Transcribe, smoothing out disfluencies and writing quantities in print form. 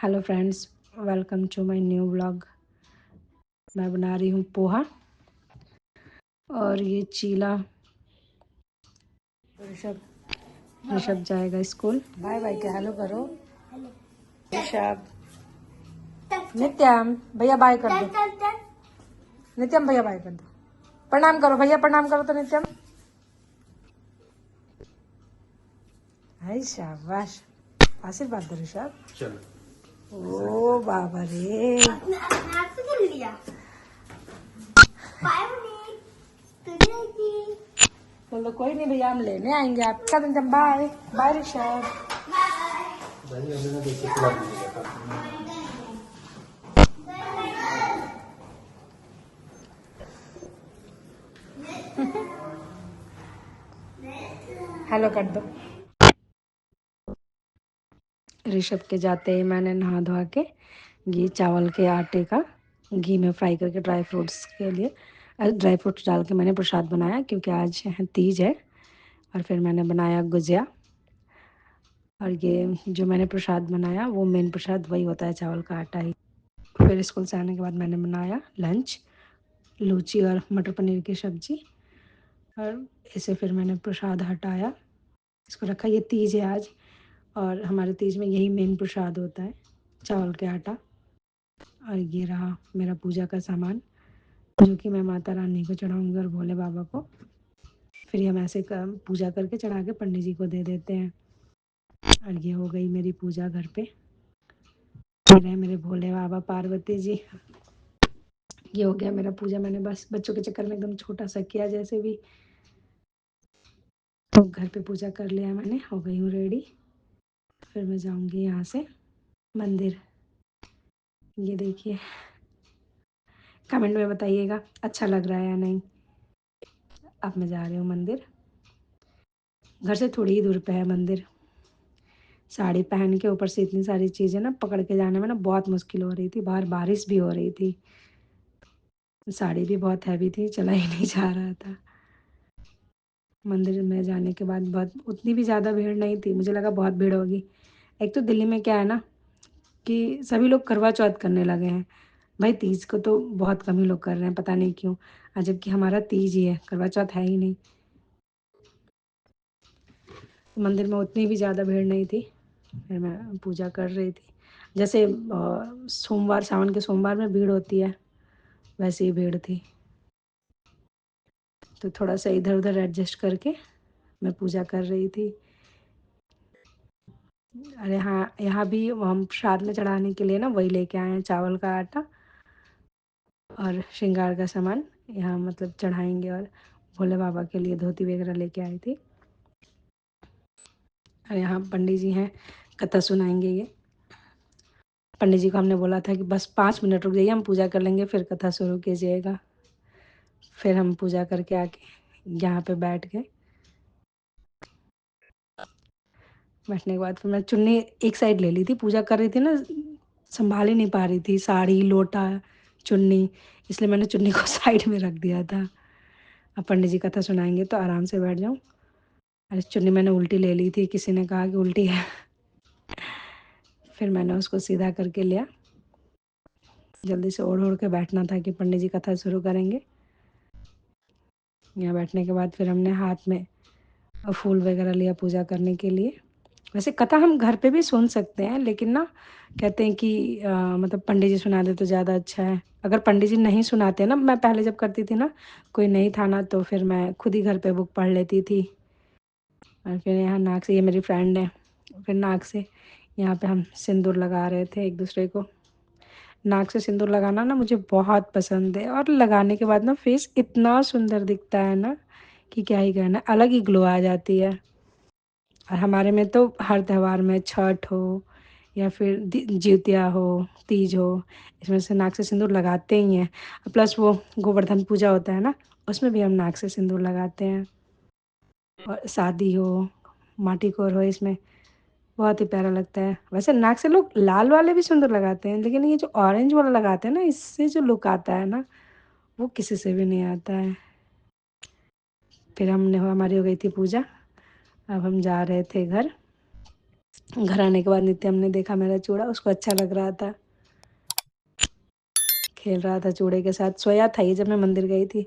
Hello friends, welcome to my new vlog. मैं बना रही हूँ पोहा और ये चीला। ऋषभ ऋषभ जाएगा स्कूल। बाय बाय के हेलो करो। ऋषभ, नित्यम भैया बाय कर दो। नित्यम भैया बाय कर दो। प्रणाम करो भैया, प्रणाम करो तो नित्यम। हाय शाबाश, आशीर्वाद दो ऋषभ। चलो। ओ बाबा रे, बोलो कोई नहीं भैया, हम लेने आएंगे आपका। नित्यम बाय बाय ऋषभ। हेलो कर दो। ऋषभ के जाते ही मैंने नहा धोवा के घी चावल के आटे का घी में फ्राई करके ड्राई फ्रूट्स के लिए ड्राई फ्रूट्स डाल के मैंने प्रसाद बनाया, क्योंकि आज तीज है। और फिर मैंने बनाया गुजिया। और ये जो मैंने प्रसाद बनाया वो मेन प्रसाद वही होता है, चावल का आटा ही। फिर स्कूल से आने के बाद मैंने बनाया लंच, लूची और मटर पनीर की सब्जी। और इसे फिर मैंने प्रसाद हटाया, इसको रखा। ये तीज है आज, और हमारे तीज में यही मेन प्रसाद होता है, चावल के आटा। और ये रहा मेरा पूजा का सामान, जो कि मैं माता रानी को चढ़ाऊँगी और भोले बाबा को। फिर हम ऐसे पूजा करके चढ़ा के पंडित जी को दे देते हैं। और ये हो गई मेरी पूजा घर पे। फिर है मेरे भोले बाबा पार्वती जी। ये हो गया मेरा पूजा। मैंने बस बच्चों के चक्कर में एकदम छोटा सा किया, जैसे भी। तो घर पे पूजा कर लिया मैंने, हो गई हूँ रेडी। फिर मैं जाऊँगी यहाँ से मंदिर। ये देखिए, कमेंट में बताइएगा अच्छा लग रहा है या नहीं। अब मैं जा रही हूँ मंदिर। घर से थोड़ी ही दूर पे है मंदिर। साड़ी पहन के ऊपर से इतनी सारी चीज़ें ना पकड़ के जाने में ना बहुत मुश्किल हो रही थी। बाहर बारिश भी हो रही थी, साड़ी भी बहुत हैवी थी, चला ही नहीं जा रहा था। मंदिर में जाने के बाद बहुत उतनी भी ज़्यादा भीड़ नहीं थी, मुझे लगा बहुत भीड़ होगी। एक तो दिल्ली में क्या है ना कि सभी लोग करवा चौथ करने लगे हैं। भाई तीज को तो बहुत कम ही लोग कर रहे हैं, पता नहीं क्यों। जबकि हमारा तीज ही है, करवा चौथ है ही नहीं। मंदिर में उतनी भी ज़्यादा भीड़ नहीं थी। फिर मैं पूजा कर रही थी। जैसे सोमवार, सावन के सोमवार में भीड़ होती है, वैसे ही भीड़ थी। तो थोड़ा सा इधर उधर एडजस्ट करके मैं पूजा कर रही थी। अरे हाँ, यहाँ भी हम प्रसाद में चढ़ाने के लिए ना वही लेके आए हैं, चावल का आटा और श्रृंगार का सामान। यहाँ मतलब चढ़ाएंगे। और भोले बाबा के लिए धोती वगैरह लेके आई थी। और यहाँ पंडित जी हैं, कथा सुनाएंगे ये। पंडित जी को हमने बोला था कि बस 5 मिनट रुक जाइए, हम पूजा कर लेंगे, फिर कथा शुरू कीजिएगा। फिर हम पूजा करके आके यहाँ पे बैठ गए। बैठने के बाद फिर मैं चुन्नी एक साइड ले ली थी, पूजा कर रही थी ना, संभाल ही नहीं पा रही थी, साड़ी लोटा चुन्नी, इसलिए मैंने चुन्नी को साइड में रख दिया था। अब पंडित जी कथा सुनाएंगे तो आराम से बैठ जाऊँ। अरे चुन्नी मैंने उल्टी ले ली थी, किसी ने कहा कि उल्टी है। फिर मैंने उसको सीधा करके लिया। जल्दी से ओढ़ ओढ़ के बैठना था कि पंडित जी कथा शुरू करेंगे। यहाँ बैठने के बाद फिर हमने हाथ में फूल वगैरह लिया पूजा करने के लिए। वैसे कथा हम घर पे भी सुन सकते हैं, लेकिन ना कहते हैं कि मतलब पंडित जी सुना दे तो ज़्यादा अच्छा है। अगर पंडित जी नहीं सुनाते ना, मैं पहले जब करती थी ना, कोई नहीं था ना, तो फिर मैं खुद ही घर पे बुक पढ़ लेती थी। और फिर यहाँ नाक से, ये मेरी फ्रेंड है, फिर नाक से यहाँ पे हम सिंदूर लगा रहे थे एक दूसरे को। नाक से सिंदूर लगाना ना मुझे बहुत पसंद है, और लगाने के बाद ना फेस इतना सुंदर दिखता है ना कि क्या ही कहना, अलग ही ग्लो आ जाती है। और हमारे में तो हर त्यौहार में, छठ हो या फिर जिउतिया हो, तीज हो, इसमें से नाक से सिंदूर लगाते ही हैं। प्लस वो गोवर्धन पूजा होता है ना, उसमें भी हम नाक से सिंदूर लगाते हैं। और शादी हो, माटी कोर हो, इसमें बहुत ही प्यारा लगता है। वैसे नाक से लोग लाल वाले भी सुंदर लगाते हैं, लेकिन ये जो ऑरेंज वाला लगाते हैं ना, इससे जो लुक आता है ना, वो किसी से भी नहीं आता है। फिर हमारी हो गई थी पूजा। अब हम जा रहे थे घर। घर आने के बाद नित्यम ने देखा मेरा चूड़ा, उसको अच्छा लग रहा था, खेल रहा था चूड़े के साथ, सोया था ये जब मैं मंदिर गई थी।